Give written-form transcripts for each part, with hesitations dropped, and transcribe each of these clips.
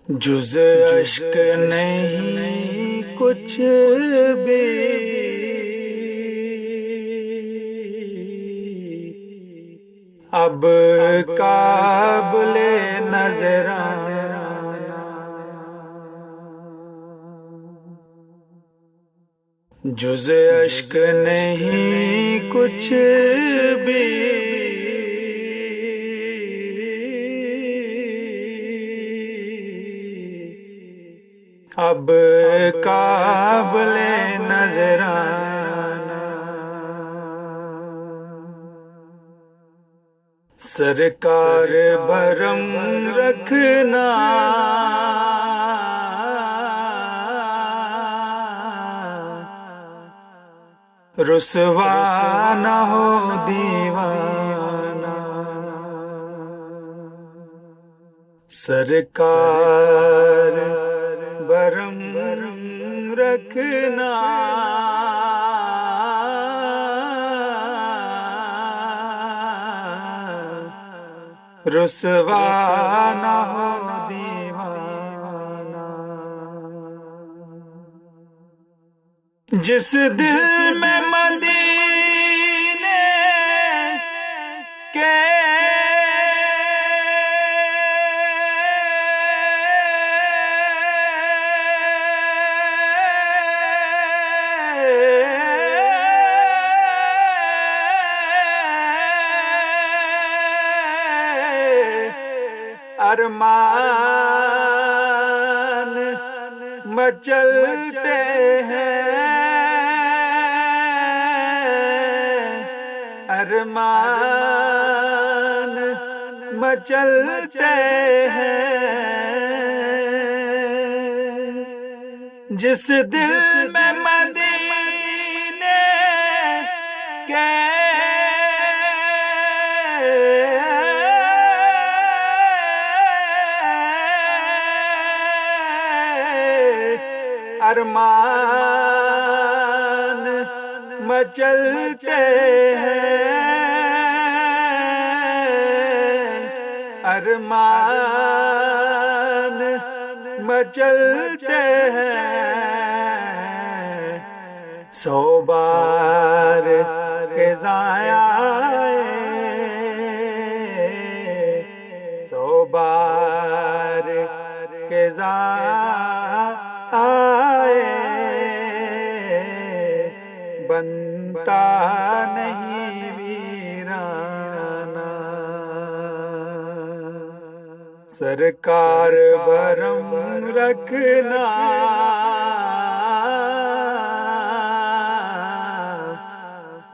جز اشک نہیں کچھ بھی، اب قابل نظرانا، جز اشک نہیں کچھ بھی، اب قابل نظرانا، سرکار برم رکھنا، رسوا نہ ہو دیوانہ، سرکار برم رکھنا، رسوا نہ ہو دیوانہ، جس دل میں مدینے کے ارمان مچلتے ہیں، ارمان مچلتے ہیں، جس دل میں مدینے کے ارمان مچلتے ہیں، ارمان مچلتے ہیں، 100 بار خزاں آئے، 100 بار خزاں آئے، بنتا نہیں ویرانہ، سرکار برم رکھنا،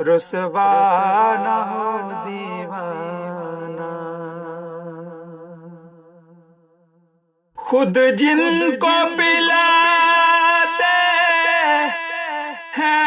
رسوا نہ ہو دیوانہ، خود جن کو پلاتے ہیں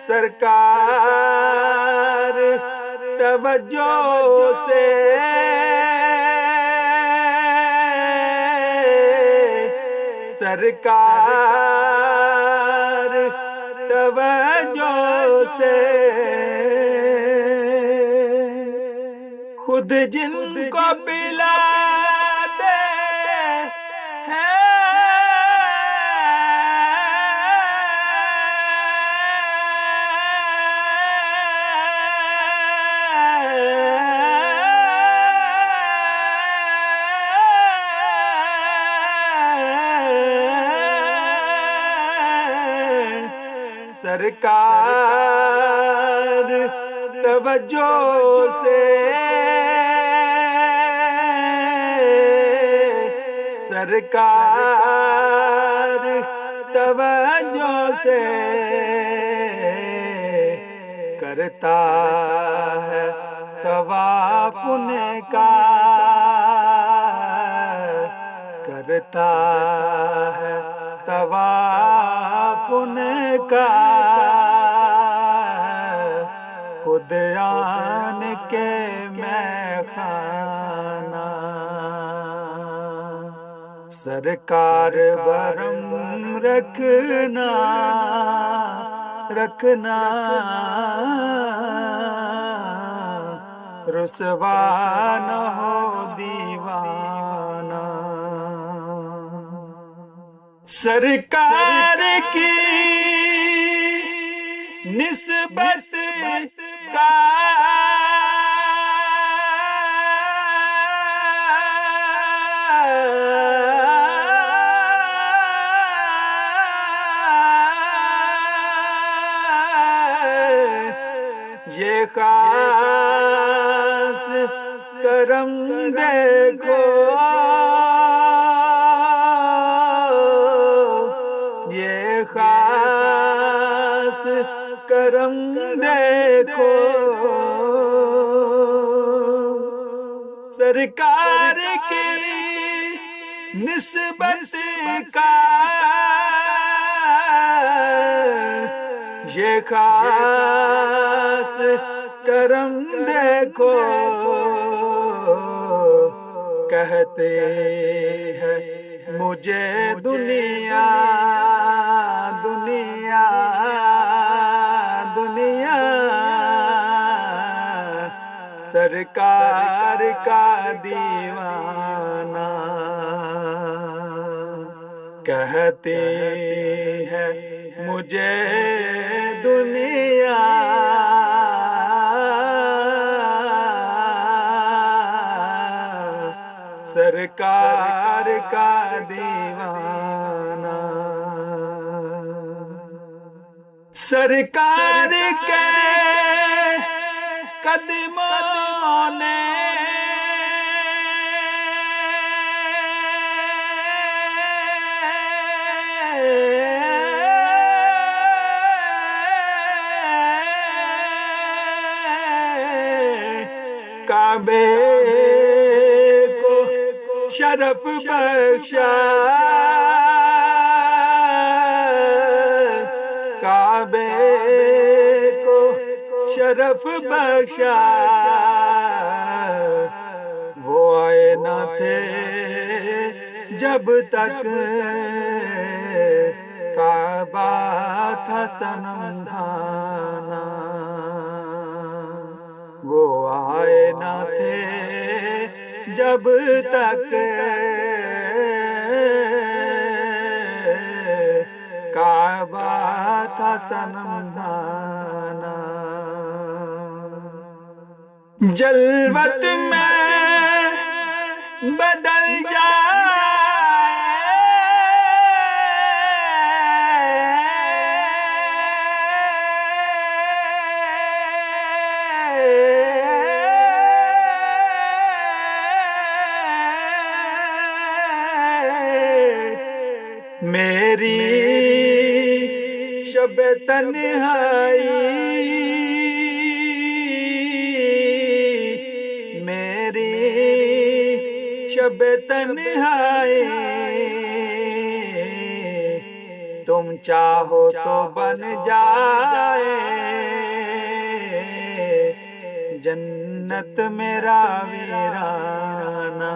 سرکار توجہ سے سرکار توجہ سے خود جن کو پلاتے ہیں سرکار توجہ سے سرکار توجہ سے کرتا ہے طواف ان کا، کرتا ہے طواف ان کا، خود آن کے میں خانہ سرکار برم رکھنا رکھنا، رسوا نہ ہو دیوانہ، سرکار کی نسبت کا یہ خاص کرم دیکھو، یہ خاص کرم دیکھو، سرکار کی نسبت کا یہ خاص کرم دیکھو، کہتے ہیں مجھے دنیا دنیا دنیا، سرکار کا دیوانہ، کہتے ہیں مجھے دنیا سرکار کا دیوانہ، سرکار کے قدموں نے کعبے کو شرف بخشا، کعبے کو شرف بخشا، وہ آئے نہ تھے جب تک کعبہ تھا صنم خانہ، وہ آئے نہ تھے جب تک کعبہ تھا صنم خانہ، جلوت میں بدل جائے میری شب تنہائی، میری شب تنہائی، تم چاہو تو بن جائے جنت میرا ویرانہ،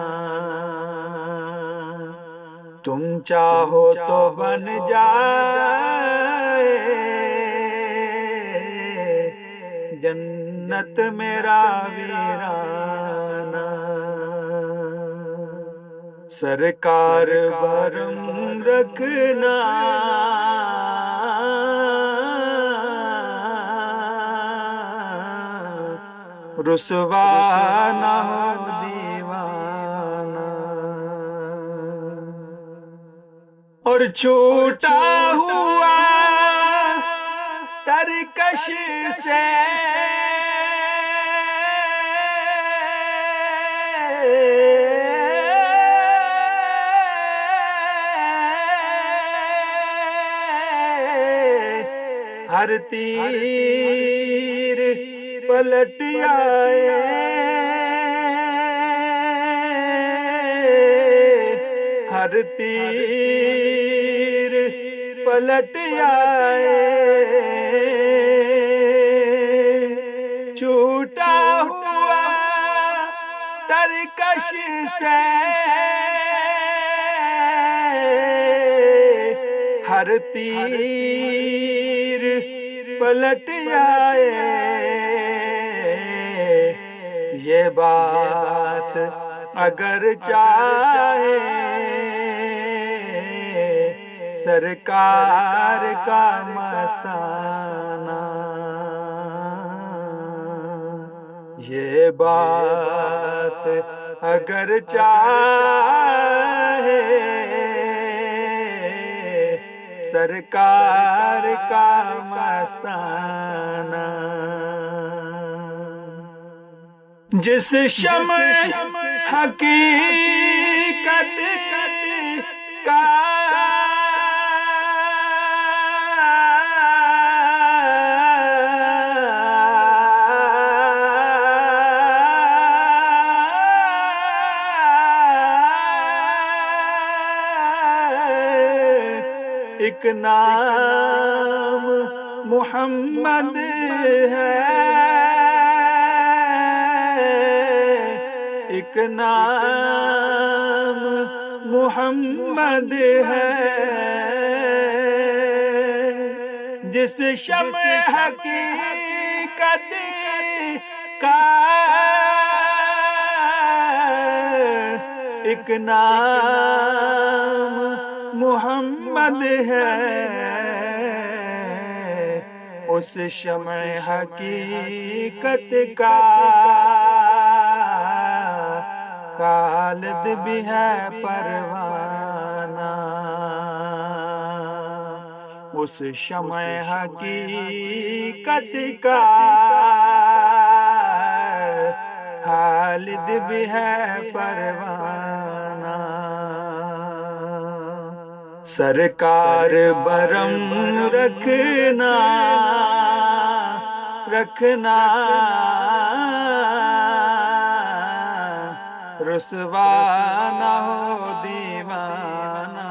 تم چاہو تو بن جائے جنت میرا ویرانہ، سرکار برم رکھنا رسوا نہ ہو دیوانہ، اور چھوٹا ہوا ترکش سے ہر تیر پلٹ آئے، ہر تیر پلٹ آئے، چھوٹا ہوا ترکش سے ہر تیر پلٹ آئے، یہ بات اگر چاہے سرکار کا مستانہ، یہ بات اگر چاہے سرکار کا مستانہ، جس شمع حقیقت کا ایک نام محمد ہے، ایک نام محمد ہے، جس شمع حقیقت کا ایک نام محمد ہے، اس شمع حقیقت کا خالد بھی ہے پروانہ، اس شمع حقیقت کا خالد بھی ہے پروانہ، سرکار برم رکھنا رکھنا، رسوا نہ ہو دیوانہ،